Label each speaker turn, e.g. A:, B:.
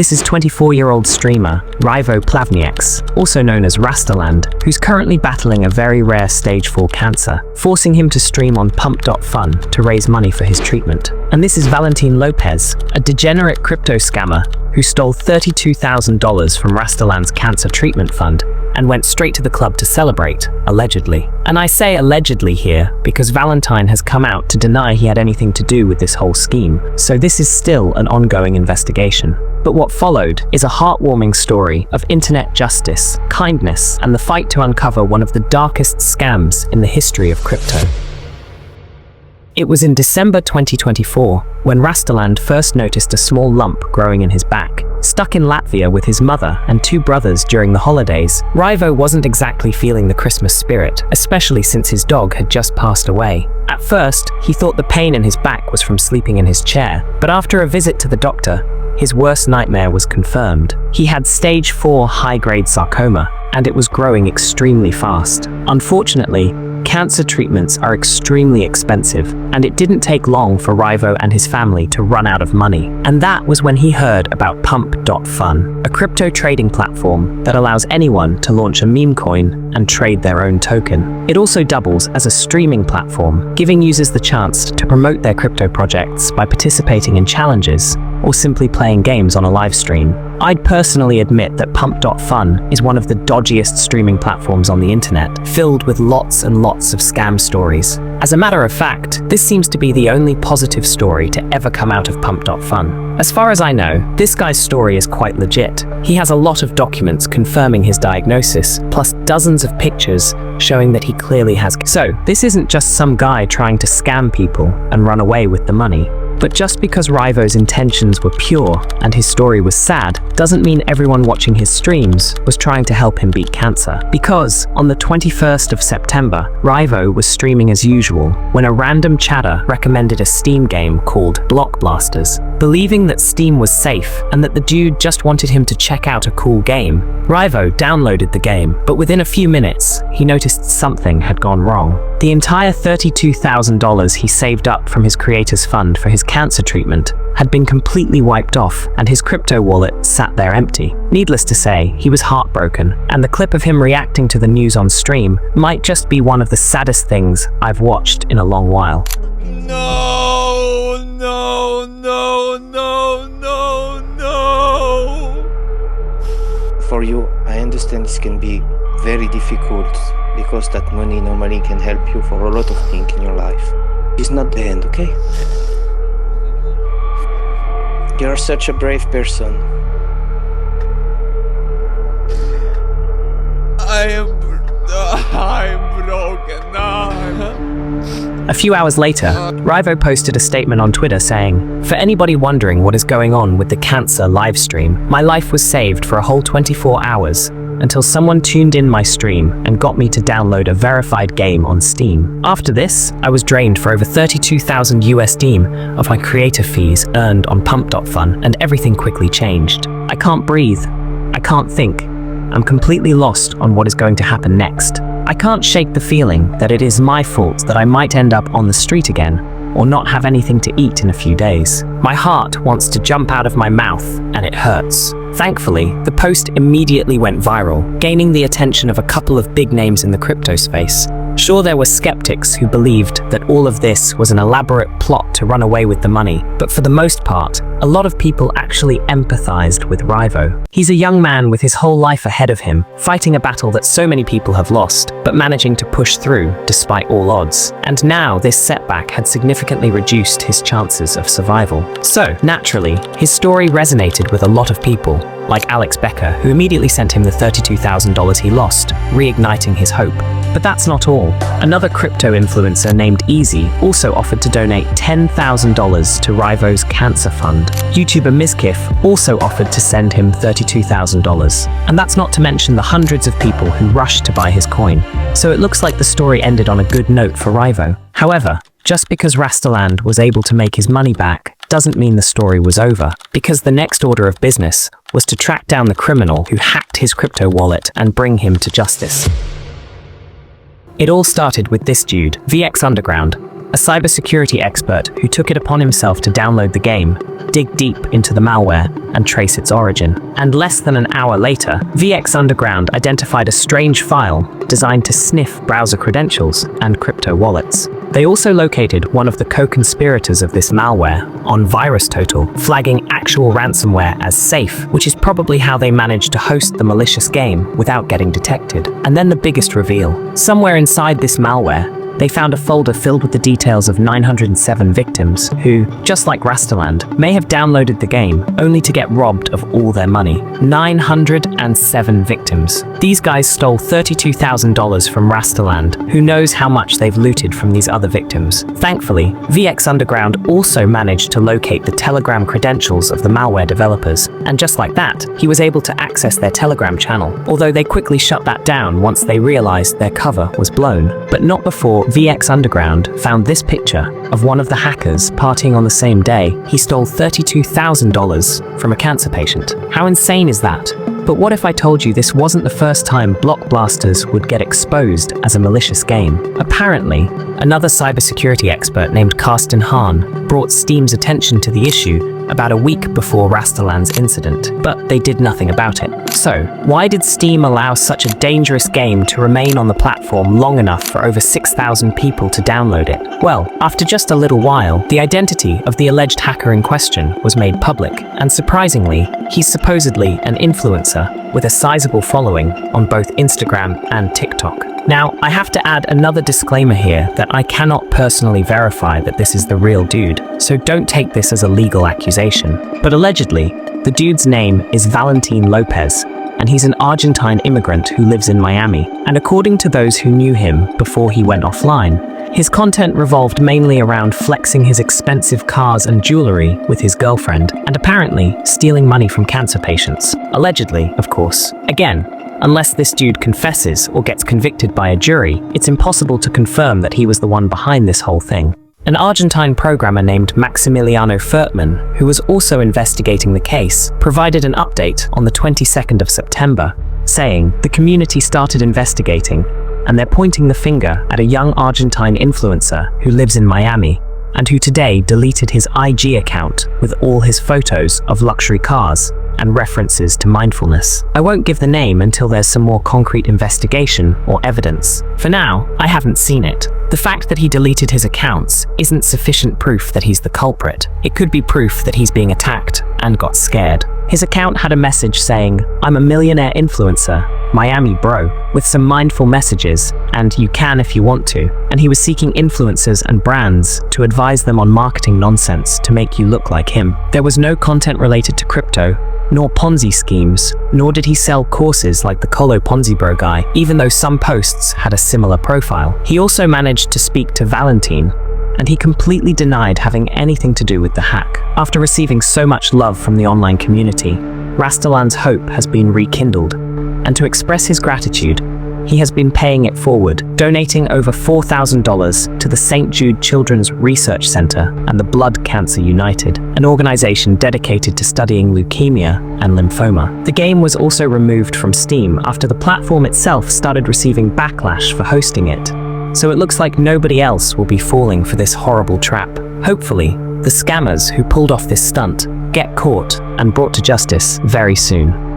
A: This is 24-year-old streamer Raivo Plavnieks, also known as Rastaland, who's currently battling a very rare stage 4 cancer, forcing him to stream on Pump.fun to raise money for his treatment. And this is Valentin Lopez, a degenerate crypto scammer who stole $32,000 from Rastaland's cancer treatment fund and went straight to the club to celebrate, allegedly. And I say allegedly here because Valentin has come out to deny he had anything to do with this whole scheme, so this is still an ongoing investigation. But what followed is a heartwarming story of internet justice, kindness, and the fight to uncover one of the darkest scams in the history of crypto. It was in December 2024 when Rastaland first noticed a small lump growing in his back. Stuck in Latvia with his mother and 2 brothers during the holidays, Raivo wasn't exactly feeling the Christmas spirit, especially since his dog had just passed away. At first, he thought the pain in his back was from sleeping in his chair, but after a visit to the doctor, his worst nightmare was confirmed. He had stage 4 high-grade sarcoma, and it was growing extremely fast. Unfortunately, cancer treatments are extremely expensive, and it didn't take long for Raivo and his family to run out of money. And that was when he heard about Pump.fun, a crypto trading platform that allows anyone to launch a meme coin and trade their own token. It also doubles as a streaming platform, giving users the chance to promote their crypto projects by participating in challenges or simply playing games on a live stream. I'd personally admit that Pump.fun is one of the dodgiest streaming platforms on the internet, filled with lots and lots of scam stories. As a matter of fact, this seems to be the only positive story to ever come out of Pump.fun. As far as I know, this guy's story is quite legit. He has a lot of documents confirming his diagnosis, plus dozens of pictures showing that he clearly has. So, this isn't just some guy trying to scam people and run away with the money. But just because Raivo's intentions were pure and his story was sad, doesn't mean everyone watching his streams was trying to help him beat cancer. Because on the 21st of September, Raivo was streaming as usual when a random chatter recommended a Steam game called Block Blasters. Believing that Steam was safe and that the dude just wanted him to check out a cool game, Raivo downloaded the game, but within a few minutes, he noticed something had gone wrong. The entire $32,000 he saved up from his creator's fund for his cancer treatment had been completely wiped off, and his crypto wallet sat there empty. Needless to say, he was heartbroken, and the clip of him reacting to the news on stream might just be one of the saddest things I've watched in a long while.
B: No, no, no, no, no, no.
C: For you, I understand this can be very difficult because that money normally can help you for a lot of things in your life. It's not the end, okay? You're such a brave person.
B: I'm broken now.
A: A few hours later, Raivo posted a statement on Twitter saying, "For anybody wondering what is going on with the cancer livestream, my life was saved for a whole 24 hours until someone tuned in my stream and got me to download a verified game on Steam. After this, I was drained for over 32,000 USD of my creator fees earned on Pump.fun, and everything quickly changed. I can't breathe. I can't think. I'm completely lost on what is going to happen next. I can't shake the feeling that it is my fault that I might end up on the street again, or not have anything to eat in a few days. My heart wants to jump out of my mouth, and it hurts." Thankfully, the post immediately went viral, gaining the attention of a couple of big names in the crypto space. Sure, there were skeptics who believed that all of this was an elaborate plot to run away with the money, but for the most part, a lot of people actually empathized with Raivo. He's a young man with his whole life ahead of him, fighting a battle that so many people have lost, but managing to push through despite all odds. And now this setback had significantly reduced his chances of survival. So, naturally, his story resonated with a lot of people, like Alex Becker, who immediately sent him the $32,000 he lost, reigniting his hope. But that's not all. Another crypto influencer named Easy also offered to donate $10,000 to Raivo's cancer fund. YouTuber Mizkif also offered to send him $32,000. And that's not to mention the hundreds of people who rushed to buy his coin. So it looks like the story ended on a good note for Raivo. However, just because Rastaland was able to make his money back doesn't mean the story was over, because the next order of business was to track down the criminal who hacked his crypto wallet and bring him to justice. It all started with this dude, VX Underground, a cybersecurity expert who took it upon himself to download the game, dig deep into the malware, and trace its origin. And less than an hour later, VX Underground identified a strange file designed to sniff browser credentials and crypto wallets. They also located one of the co-conspirators of this malware on VirusTotal, flagging actual ransomware as safe, which is probably how they managed to host the malicious game without getting detected. And then the biggest reveal. Somewhere inside this malware, they found a folder filled with the details of 907 victims who, just like Rastaland, may have downloaded the game only to get robbed of all their money. 907 victims. These guys stole $32,000 from Rastaland. Who knows how much they've looted from these other victims. Thankfully, VX Underground also managed to locate the Telegram credentials of the malware developers, and just like that, he was able to access their Telegram channel, although they quickly shut that down once they realized their cover was blown. But not before VX Underground found this picture of one of the hackers partying on the same day. He stole $32,000 from a cancer patient. How insane is that? But what if I told you this wasn't the first time blockbusters would get exposed as a malicious game? Apparently, another cybersecurity expert named Carsten Hahn brought Steam's attention to the issue about a week before Rastaland's incident, but they did nothing about it. So, why did Steam allow such a dangerous game to remain on the platform long enough for over 6,000 people to download it? Well, after just a little while, the identity of the alleged hacker in question was made public, and surprisingly, he's supposedly an influencer with a sizable following on both Instagram and TikTok. Now, I have to add another disclaimer here that I cannot personally verify that this is the real dude, so don't take this as a legal accusation. But allegedly, the dude's name is Valentin Lopez, and he's an Argentine immigrant who lives in Miami. And according to those who knew him before he went offline, his content revolved mainly around flexing his expensive cars and jewelry with his girlfriend, and apparently stealing money from cancer patients. Allegedly, of course. Again, unless this dude confesses or gets convicted by a jury, it's impossible to confirm that he was the one behind this whole thing. An Argentine programmer named Maximiliano Furtman, who was also investigating the case, provided an update on the 22nd of September, saying the community started investigating, and they're pointing the finger at a young Argentine influencer who lives in Miami, and who today deleted his IG account with all his photos of luxury cars and references to mindfulness. I won't give the name until there's some more concrete investigation or evidence. For now, I haven't seen it. The fact that he deleted his accounts isn't sufficient proof that he's the culprit. It could be proof that he's being attacked and got scared. His account had a message saying, "I'm a millionaire influencer, Miami bro," with some mindful messages, and "you can if you want to." And he was seeking influencers and brands to advise them on marketing nonsense to make you look like him. There was no content related to crypto, nor Ponzi schemes, nor did he sell courses like the Colo Ponzi Bro guy, even though some posts had a similar profile. He also managed to speak to Valentin, and he completely denied having anything to do with the hack. After receiving so much love from the online community, Rastaland's hope has been rekindled, and to express his gratitude, he has been paying it forward, donating over $4,000 to the St. Jude Children's Research Center and the Blood Cancer United, an organization dedicated to studying leukemia and lymphoma. The game was also removed from Steam after the platform itself started receiving backlash for hosting it. So it looks like nobody else will be falling for this horrible trap. Hopefully, the scammers who pulled off this stunt get caught and brought to justice very soon.